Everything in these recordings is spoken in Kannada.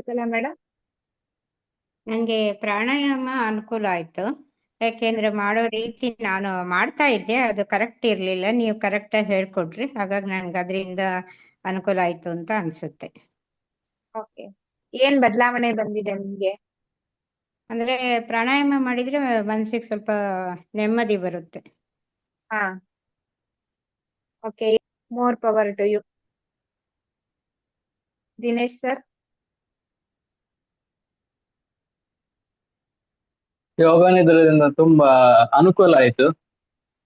ಅನುಕೂಲ ಮೇಡಮ್? ನನಗೆ ಪ್ರಾಣಾಯಾಮ ಅನುಕೂಲ ಆಯ್ತು. ಯಾಕೆಂದ್ರೆ ಮಾಡೋ ರೀತಿ ನಾನು ಮಾಡ್ತಾ ಇದ್ದೆ, ಅದು ಕರೆಕ್ಟ್ ಇರಲಿಲ್ಲ. ನೀವು ಕರೆಕ್ಟಾಗಿ ಹೇಳ್ಕೊಟ್ರಿ, ಹಾಗಾಗಿ ನನ್ಗೆ ಅದರಿಂದ ಅನುಕೂಲ ಆಯ್ತು ಅಂತ ಅನ್ಸುತ್ತೆ. ಓಕೆ. ಏನ್ ಬದಲಾವಣೆ ಬಂದಿದೆ ನಿಮ್ಗೆ? ಅಂದ್ರೆ ಪ್ರಾಣಾಯಾಮ ಮಾಡಿದ್ರೆ ಮನಸ್ಸಿಗೆ ಸ್ವಲ್ಪ ನೆಮ್ಮದಿ ಬರುತ್ತೆ. ಹಾ. Okay. More power to you. Dinesh sir. ಯೋಗ ನಿದ್ರೆಯಿಂದ ತುಂಬಾ ಅನುಕೂಲ ಆಯ್ತು.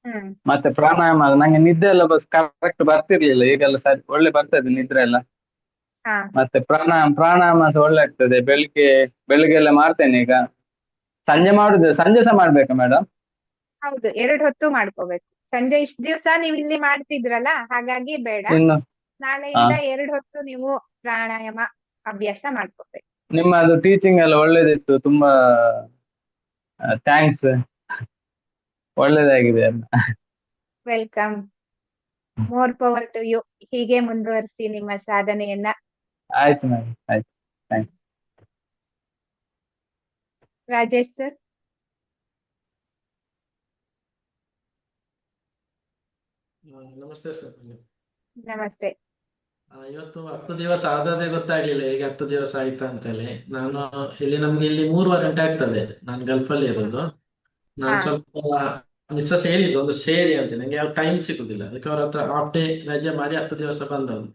ಹ್ಮ್. ಮತ್ತೆ ಪ್ರಾಣಾಯಾಮ ನಂಗೆ ನಿದ್ದೆ ಎಲ್ಲ ಕರೆಕ್ಟ್ ಬರ್ತಿರ್ಲಿಲ್ಲ, ಈಗೆಲ್ಲ ಸರಿ ಒಳ್ಳೆ ಬರ್ತದೆ ನಿದ್ರೆ ಎಲ್ಲ. ಹಾ. ಮತ್ತೆ ಪ್ರಾಣಾಯಾಮ ಸಹ ಒಳ್ಳೆ ಆಗ್ತದೆ. ಬೆಳಿಗ್ಗೆ ಎಲ್ಲ ಮಾಡ್ತೇನೆ ಈಗ. ಸಂಜೆ ಸಹ ಮಾಡ್ಬೇಕಾ ಮೇಡಮ್? ಹೌದು, 2 ಹೊತ್ತು ಮಾಡ್ಕೋಬೇಕು. ಸಂಜೆ ಇಷ್ಟ ದಿವ್ಸ ನೀವು ಇಲ್ಲಿ ಮಾಡ್ತಿದ್ರಲ್ಲ, ಹಾಗಾಗಿ ಬೇಡ. ಇನ್ನು ಆ, ನಾಳೆಯಿಂದ 2 ಹೊತ್ತು ನೀವು ಪ್ರಾಣಾಯಾಮ ಅಭ್ಯಾಸ ಮಾಡ್ಕೋಬೇಕು. ನಿಮ್ಮದು ಟೀಚಿಂಗ್ ಎಲ್ಲ ಒಳ್ಳೇದಿತ್ತು, ತುಂಬಾ ಥ್ಯಾಂಕ್ಸ್. ಒಳ್ಳೇದಾಗಿದೆ ಎಲ್ಲ. Welcome. More power to you. ಹೀಗೆ ಮುಂದುವರಿಸಿ ನಿಮ್ಮ ಸಾಧನೆಯನ್ನ. ಆಯ್ತು ಮೇಡಮ್, ಆಯ್ತು, ಥ್ಯಾಂಕ್ಸ್. ರಾಜೇಶ್ ಸರ್. ನಮಸ್ತೆ ಸರ್. ನಮಸ್ತೆ. ಇವತ್ತು 10 ದಿವಸ ಆದದೇ ಗೊತ್ತಾಗ್ಲಿಲ್ಲ, ಈಗ 10 ದಿವಸ ಆಯ್ತಾ ಅಂತೇಳಿ. ನಾನು ನಮ್ಗೆ ಇಲ್ಲಿ 3 ವಾರ ಗಂಟೆ ಆಗ್ತದೆ. ನಾನು ಗಲ್ಫಲ್ಲಿ ಇರೋದು. ನಾನು ಹಾ. ಸ್ವಲ್ಪ ಮಿಸ್ಸಸ್ ಹೇಳಿದ್ರು ಒಂದು ಸೇರಿ ಅಂತ, ನಂಗೆ ಯಾವ ಟೈಮ್ ಸಿಗುದಿಲ್ಲ. ಅದಕ್ಕೆ ಅವ್ರ ಹತ್ರ ಹಾಫ್ ಡೇ ರಜೆ ಮಾಡಿ 10 ದಿವಸ ಬಂದದ್ದು.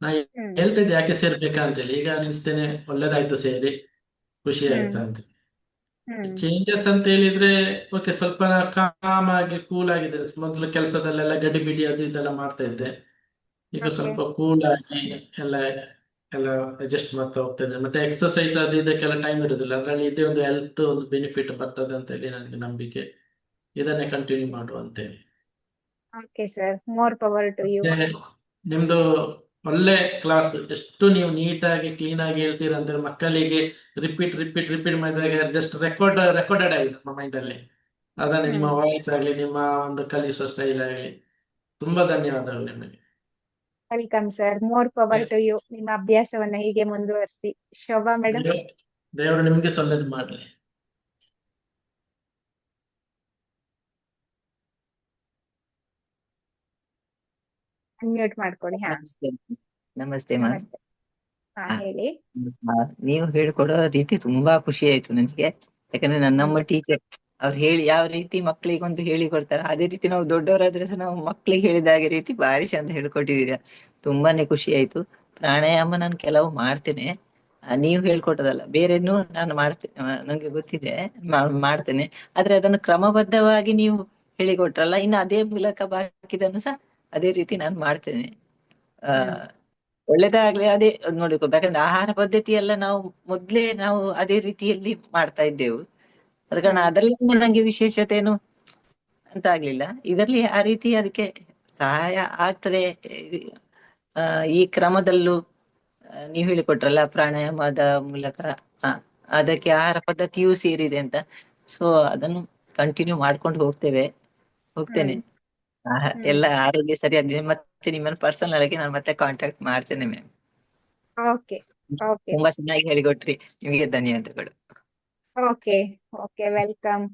ನಾ ಹ್ಮ್. ಹೇಳ್ತಿದ್ದೆ ಯಾಕೆ ಸೇರ್ಬೇಕಾ ಅಂತೇಳಿ. ಈಗ ಅನಿಸ್ತೇನೆ ಒಳ್ಳೇದಾಯ್ತು ಸೇರಿ, ಖುಷಿ ಹ್ಮ್. ಆಯ್ತಾ ಅಂತ. ಹ್ಮ್. ಚೇಂಜಸ್ ಅಂತ ಹೇಳಿದ್ರೆ ಓಕೆ, ಸ್ವಲ್ಪ ಕಾಮ್ ಆಗಿ ಕೂಲ್ ಆಗಿದೆ. ಮೊದಲು ಕೆಲಸದಲ್ಲೆಲ್ಲ ಗಡಿಬಿಡಿ ಅದು ಇದೆಲ್ಲ ಮಾಡ್ತಾ ಇದ್ದೆ. ಈಗ ಓಕೆ. ಸ್ವಲ್ಪ ಕೂಲ್ ಆಗಿ ಎಲ್ಲ ಎಲ್ಲ ಅಡ್ಜಸ್ಟ್ ಮಾಡ್ತಾ ಹೋಗ್ತದೆ. ಮತ್ತೆ ಎಕ್ಸರ್ಸೈಸ್ ಅದು ಇದಕ್ಕೆಲ್ಲ ಟೈಮ್ ಇರುದಿಲ್ಲ. ಅದ್ರಲ್ಲಿ ಇದೇ ಒಂದು ಹೆಲ್ತ್ ಒಂದು ಬೆನಿಫಿಟ್ ಬರ್ತದೆ ಅಂತ ಹೇಳಿ ನನಗೆ ನಂಬಿಕೆ. ಇದನ್ನೇ ಕಂಟಿನ್ಯೂ ಮಾಡುವ ಅಂತೇಳಿ. Okay sir. More power to you. ಮತ್ತೆ ನಿಮ್ದು ಒಳ್ಳೆ ಕ್ಲಾಸ್. ಎಷ್ಟು ನೀವು ನೀಟಾಗಿ ಕ್ಲೀನ್ ಆಗಿ ಹೇಳ್ತೀರಾ ಅಂದ್ರೆ ಮಕ್ಕಳಿಗೆ ರಿಪೀಟ್ ರಿಪೀಟ್ ರಿಪೀಟ್ ಮಾಡಿದಾಗ ಜಸ್ಟ್ ರೆಕಾರ್ಡೆಡ್ ಆಗಿದೆ ನಮ್ಮ ಮೈಂಡ್ ಅಲ್ಲಿ. ಅದನ್ನ ನಿಮ್ಮ ಹ್ಮ್. ವಾಯ್ಸ್ ಆಗಲಿ, ನಿಮ್ಮ ಒಂದು ಕಲಿಸುವ ಸ್ಟೈಲ್ ಆಗಲಿ, ತುಂಬಾ ಧನ್ಯವಾದಗಳು ನಿಮಗೆ. Welcome sir. More power to you. ನಿಮ್ಮ ಅಭ್ಯಾಸವನ್ನ ಹೀಗೆ ಮುಂದುವರಿಸಿ. ಶೋಭಾ ಮೇಡಮ್. ದೇವರು ನಿಮ್ಗೆ ಸೊಳ್ಳೇದು ಮಾಡ್ಲಿ. ಅನ್ಮ್ಯೂಟ್ ಮಾಡ್ಕೊಳ್ಳಿ. ಹಾ. ನಮಸ್ತೆ. ನಮಸ್ತೆ ಮ್ಯಾಮ್. ನಮಸ್ತೆ. ಹಾ, ಹೇಳಿ. ನೀವು ಹೇಳ್ಕೊಡೋ ರೀತಿ ತುಂಬಾ ಖುಷಿ ಆಯ್ತು ನನಗೆ. ಯಾಕಂದ್ರೆ ನಮ್ಮ ಟೀಚರ್ ಅವ್ರು ಹೇಳಿ ಯಾವ ರೀತಿ ಮಕ್ಕಳಿಗೊಂದು ಹೇಳಿ ಕೊಡ್ತಾರೆ, ಅದೇ ರೀತಿ ನಾವು ದೊಡ್ಡವರಾದ್ರೆ ಸಹ ನಾವು ಮಕ್ಳಿಗೆ ಹೇಳಿದ ಹಾಗೆ ರೀತಿ ಬಾರಿ ಚಂದ ಹೇಳ್ಕೊಟ್ಟಿದ್ದೀರಾ. ತುಂಬಾನೇ ಖುಷಿ ಆಯ್ತು. ಪ್ರಾಣಾಯಾಮ ನಾನು ಕೆಲವು ಮಾಡ್ತೇನೆ, ನೀವು ಹೇಳ್ಕೊಟ್ಟದಲ್ಲ ಬೇರೆನ್ನು ನಾನು ಮಾಡ್ತೇನೆ. ನಂಗೆ ಗೊತ್ತಿದೆ, ಮಾಡ್ತೇನೆ. ಆದ್ರೆ ಅದನ್ನು ಕ್ರಮಬದ್ಧವಾಗಿ ನೀವು ಹೇಳಿಕೊಟ್ರಲ್ಲ, ಇನ್ನು ಅದೇ ಮೂಲಕ ಬಾಕಿದನ್ನು ಸಹ ಅದೇ ರೀತಿ ನಾನು ಮಾಡ್ತೇನೆ. ಆ ಒಳ್ಳೇದಾಗ್ಲಿ. ಅದೇ ನೋಡ್ಬೇಕು, ಯಾಕಂದ್ರೆ ಆಹಾರ ಪದ್ಧತಿ ಎಲ್ಲ ನಾವು ಮೊದ್ಲೇ ನಾವು ಅದೇ ರೀತಿಯಲ್ಲಿ ಮಾಡ್ತಾ ಇದ್ದೆವು. ಅದ ಕಾರಣ ಅದರಲ್ಲಿ ನಂಗೆ ವಿಶೇಷತೆ ಏನು ಅಂತ ಆಗ್ಲಿಲ್ಲ. ಇದರಲ್ಲಿ ಆ ರೀತಿ ಅದಕ್ಕೆ ಸಹಾಯ ಆಗ್ತದೆ. ಆ ಈ ಕ್ರಮದಲ್ಲೂ ನೀವು ಹೇಳಿಕೊಟ್ರಲ್ಲ ಪ್ರಾಣಾಯಾಮದ ಮೂಲಕ, ಆ ಅದಕ್ಕೆ ಆಹಾರ ಪದ್ಧತಿಯೂ ಸೇರಿದೆ ಅಂತ. ಸೊ ಅದನ್ನು ಕಂಟಿನ್ಯೂ ಮಾಡ್ಕೊಂಡು ಹೋಗ್ತೇನೆ. ಎಲ್ಲ ಆರೋಗ್ಯ ಸರಿ ಆಗಿದೆ ಮತ್ತೆ ನಿಮ್ಮನ್ನು ಪರ್ಸನಲ್ ಆಗಿ ನಾನು ಮತ್ತೆ ಕಾಂಟ್ಯಾಕ್ಟ್ ಮಾಡ್ತೇನೆ ಮ್ಯಾಮ್. ಓಕೆ. ಓಕೆ. ತುಂಬಾ ಚೆನ್ನಾಗಿ ಹೇಳಿಕೊಟ್ರಿ, ನಿಮಗೆ ಧನ್ಯವಾದಗಳು. ಓಕೆ. ಓಕೆ. ವೆಲ್ಕಮ್.